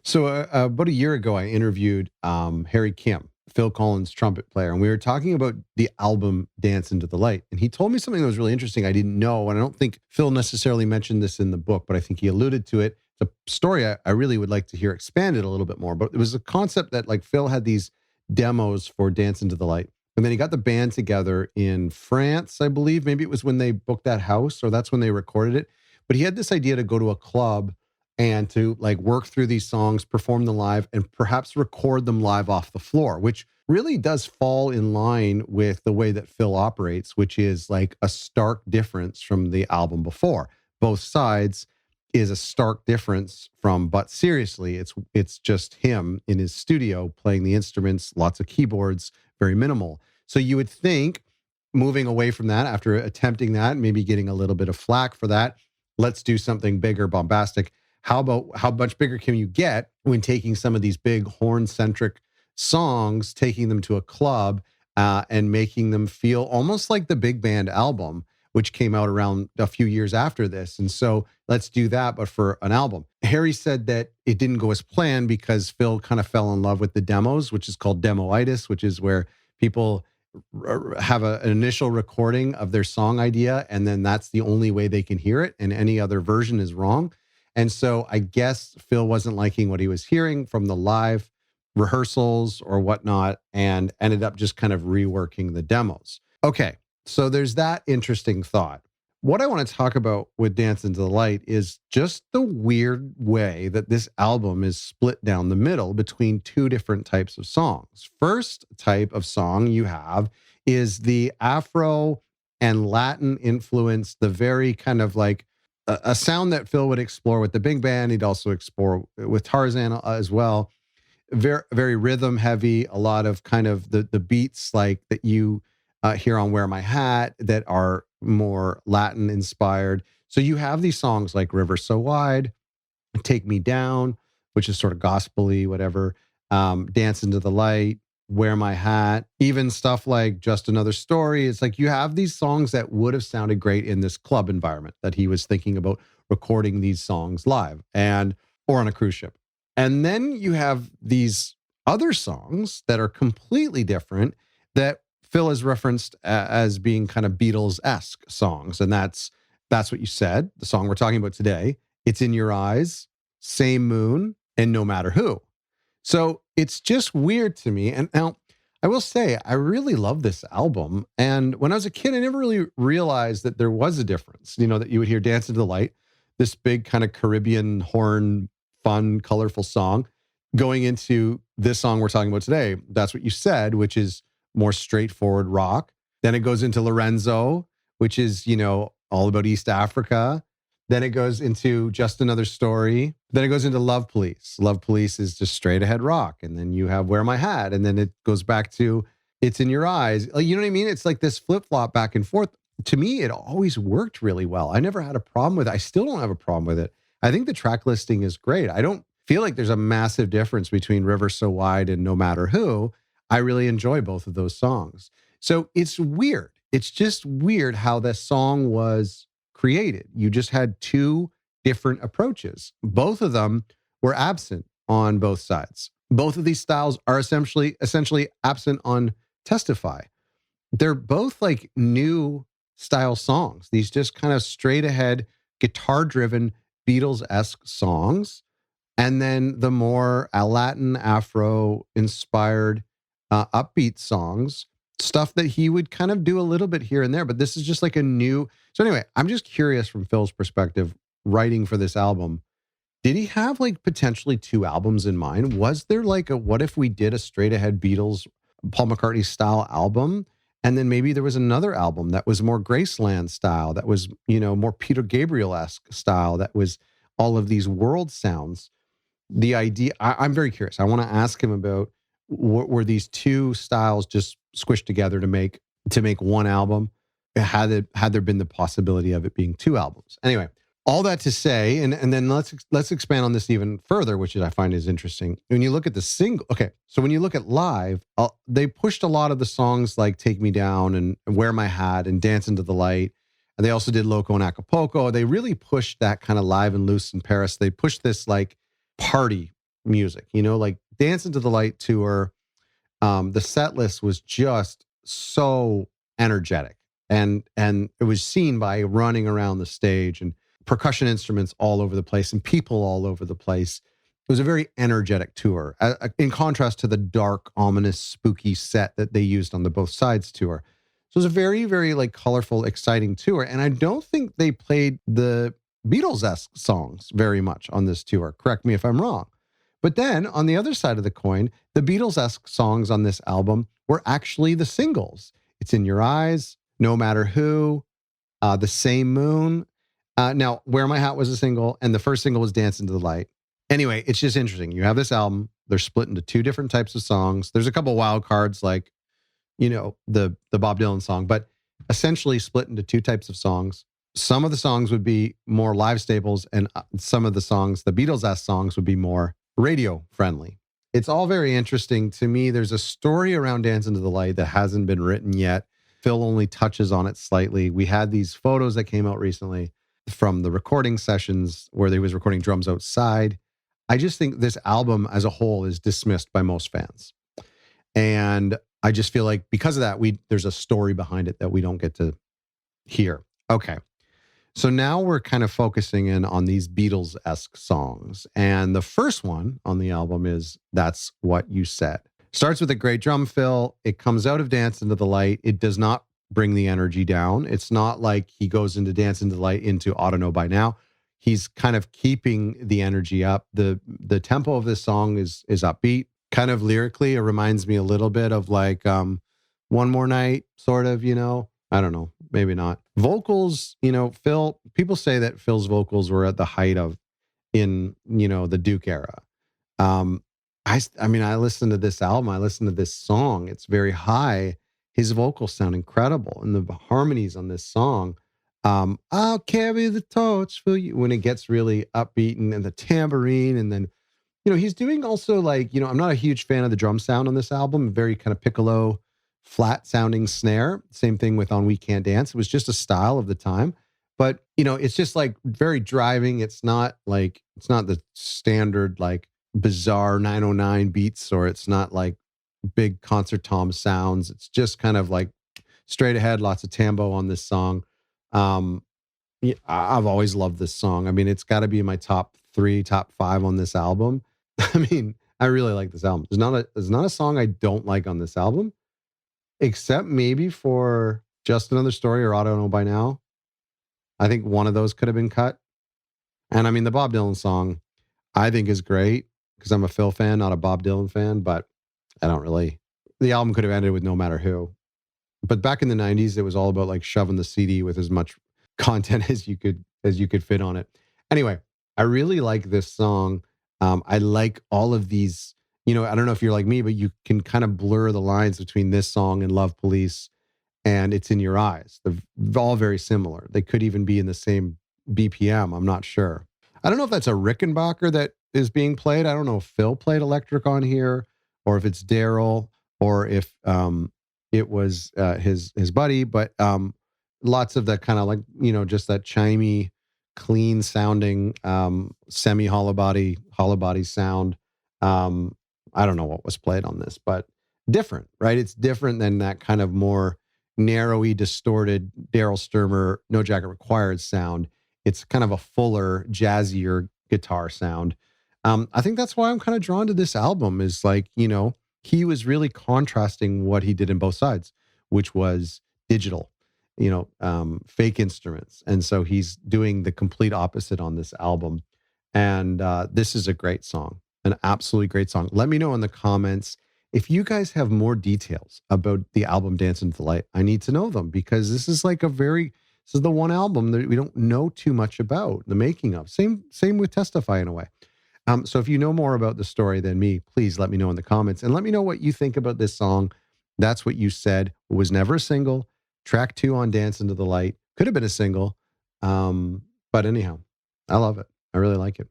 So about a year ago, I interviewed Harry Kim, Phil Collins' trumpet player, and we were talking about the album "Dance into the Light." And he told me something that was really interesting. I didn't know, and I don't think Phil necessarily mentioned this in the book, but I think he alluded to it. It's a story I really would like to hear expanded a little bit more. But it was a concept that like Phil had these demos for "Dance into the Light," and then he got the band together in France, I believe. Maybe it was when they booked that house, or that's when they recorded it. But he had this idea to go to a club and to like work through these songs, perform them live, and perhaps record them live off the floor, which really does fall in line with the way that Phil operates, which is like a stark difference from the album before. Both sides is a stark difference from But Seriously. It's just him in his studio playing the instruments, lots of keyboards, very minimal. So you would think moving away from that after attempting that, maybe getting a little bit of flack for that, let's do something bigger, bombastic. How much bigger can you get when taking some of these big horn centric songs, taking them to a club and making them feel almost like the big band album, which came out around a few years after this. And so let's do that, but for an album. Harry said that it didn't go as planned because Phil kind of fell in love with the demos, which is called demoitis, which is where people have an initial recording of their song idea, and then that's the only way they can hear it, and any other version is wrong. And so I guess Phil wasn't liking what he was hearing from the live rehearsals or whatnot, and ended up just kind of reworking the demos. Okay, so there's that interesting thought. What I want to talk about with Dance into the Light is just the weird way that this album is split down the middle between two different types of songs. First type of song you have is the Afro and Latin influence, the very kind of like a sound that Phil would explore with the big band. He'd also explore with Tarzan as well. Very, very rhythm heavy. A lot of kind of the beats like that you hear on "Wear My Hat" that are more Latin inspired. So you have these songs like "River So Wide," "Take Me Down," which is sort of gospel-y, whatever. "Dance into the Light," "Wear My Hat," even stuff like "Just Another Story." It's like you have these songs that would have sounded great in this club environment that he was thinking about recording these songs live and or on a cruise ship. And then you have these other songs that are completely different that Phil has referenced as being kind of Beatles-esque songs. And that's what you said. The song we're talking about today, "It's in Your Eyes," "Same Moon," and "No Matter Who." So it's just weird to me. And now I will say, I really love this album. And when I was a kid, I never really realized that there was a difference, that you would hear "Dance into the Light," this big kind of Caribbean horn, fun, colorful song, going into this song we're talking about today. That's what you said, which is more straightforward rock. Then it goes into Lorenzo, which is, all about East Africa. Then it goes into Just Another Story. Then it goes into Love Police. Love Police is just straight ahead rock. And then you have "Wear My Hat." And then it goes back to "It's in Your Eyes." Like, you know what I mean? It's like this flip flop back and forth. To me, it always worked really well. I never had a problem with it. I still don't have a problem with it. I think the track listing is great. I don't feel like there's a massive difference between "River So Wide" and "No Matter Who." I really enjoy both of those songs. So it's weird. It's just weird how the song was created. You just had two different approaches. Both of them were absent on both sides. Both of these styles are essentially absent on "Testify." They're both like new style songs. These just kind of straight ahead, guitar driven, Beatles-esque songs. And then the more Latin Afro inspired upbeat songs, stuff that he would kind of do a little bit here and there. But this is just like a new. So anyway, I'm just curious from Phil's perspective, writing for this album. Did he have like potentially two albums in mind? Was there like a what if we did a straight ahead Beatles, Paul McCartney style album? And then maybe there was another album that was more Graceland style, that was, more Peter Gabriel-esque style, that was all of these world sounds. The idea, I'm very curious. I want to ask him about were these two styles just squished together to make one album? Had there been the possibility of it being two albums? Anyway, all that to say, and then let's expand on this even further, which I find is interesting. When you look at the single, okay, so when you look at live, they pushed a lot of the songs like "Take Me Down" and "Wear My Hat" and "Dance into the Light," and they also did "Loco" and "Acapulco." They really pushed that kind of live and loose in Paris. They pushed this like party music. Like Dance into the Light tour, the set list was just so energetic, and it was seen by running around the stage and percussion instruments all over the place and people all over the place. It was a very energetic tour, in contrast to the dark, ominous, spooky set that they used on the Both Sides tour. So it was a very, very like colorful, exciting tour. And I don't think they played the Beatles-esque songs very much on this tour. Correct me if I'm wrong. But then on the other side of the coin, the Beatles-esque songs on this album were actually the singles. It's in Your Eyes, No Matter Who, The Same Moon. Now, Wear My Hat was a single, and the first single was Dance into the Light. Anyway, it's just interesting. You have this album. They're split into two different types of songs. There's a couple wild cards like, the Bob Dylan song, but essentially split into two types of songs. Some of the songs would be more live staples, and some of the songs, the Beatles-esque songs, would be more radio friendly. It's all very interesting to me. There's a story around Dance into the Light that hasn't been written yet. Phil only touches on it slightly. We had these photos that came out recently from the recording sessions where they was recording drums outside. I just think this album as a whole is dismissed by most fans. And I just feel like because of that, there's a story behind it that we don't get to hear. Okay. So now we're kind of focusing in on these Beatles-esque songs. And the first one on the album is That's What You Said. Starts with a great drum fill. It comes out of Dance into the Light. It does not bring the energy down. It's not like he goes into Dance into the Light into Ought to Know by Now. He's kind of keeping the energy up. The tempo of this song is upbeat. Kind of lyrically, it reminds me a little bit of like One More Night, sort of, I don't know, maybe not. Vocals, Phil, people say that Phil's vocals were at the height of in, the Duke era. I mean, I listened to this album, I listened to this song. It's very high. His vocals sound incredible. And the harmonies on this song, I'll carry the torch for you, when it gets really upbeat and the tambourine. And then, he's doing also like, I'm not a huge fan of the drum sound on this album, very kind of piccolo, flat sounding snare. Same thing with On We Can't Dance. It was just a style of the time. But, it's just like very driving. It's not the standard like bizarre 909 beats, or it's not like big concert tom sounds. It's just kind of like straight ahead, lots of tambo on this song. Yeah, I've always loved this song. I mean, it's got to be in my top 3, top 5 on this album. I mean, I really like this album. There's not a song I don't like on this album, except maybe for Just Another Story or I Don't Know by Now. I think one of those could have been cut. And I mean, the Bob Dylan song I think is great because I'm a Phil fan, not a Bob Dylan fan, but I don't really. The album could have ended with No Matter Who. But back in the 90s, it was all about like shoving the CD with as much content as you could fit on it. Anyway, I really like this song. I like all of these, I don't know if you're like me, but you can kind of blur the lines between this song and Love Police and It's in Your Eyes. They're all very similar. They could even be in the same BPM. I'm not sure. I don't know if that's a Rickenbacker that is being played. I don't know if Phil played electric on here or if it's Daryl or if it was his buddy, but lots of that kind of like, just that chimey, clean sounding semi hollow body sound. I don't know what was played on this, but different, right? It's different than that kind of more narrowy, distorted Daryl Sturmer, No Jacket Required sound. It's kind of a fuller, jazzier guitar sound. I think that's why I'm kind of drawn to this album is like, he was really contrasting what he did in Both Sides, which was digital, fake instruments. And so he's doing the complete opposite on this album. And this is a great song, an absolutely great song. Let me know in the comments if you guys have more details about the album Dance into the Light. I need to know them because this is the one album that we don't know too much about the making of. Same with Testify in a way. So if you know more about the story than me, please let me know in the comments and let me know what you think about this song. That's What You Said. It was never a single. Track 2 on Dance into the Light could have been a single. But anyhow, I love it. I really like it.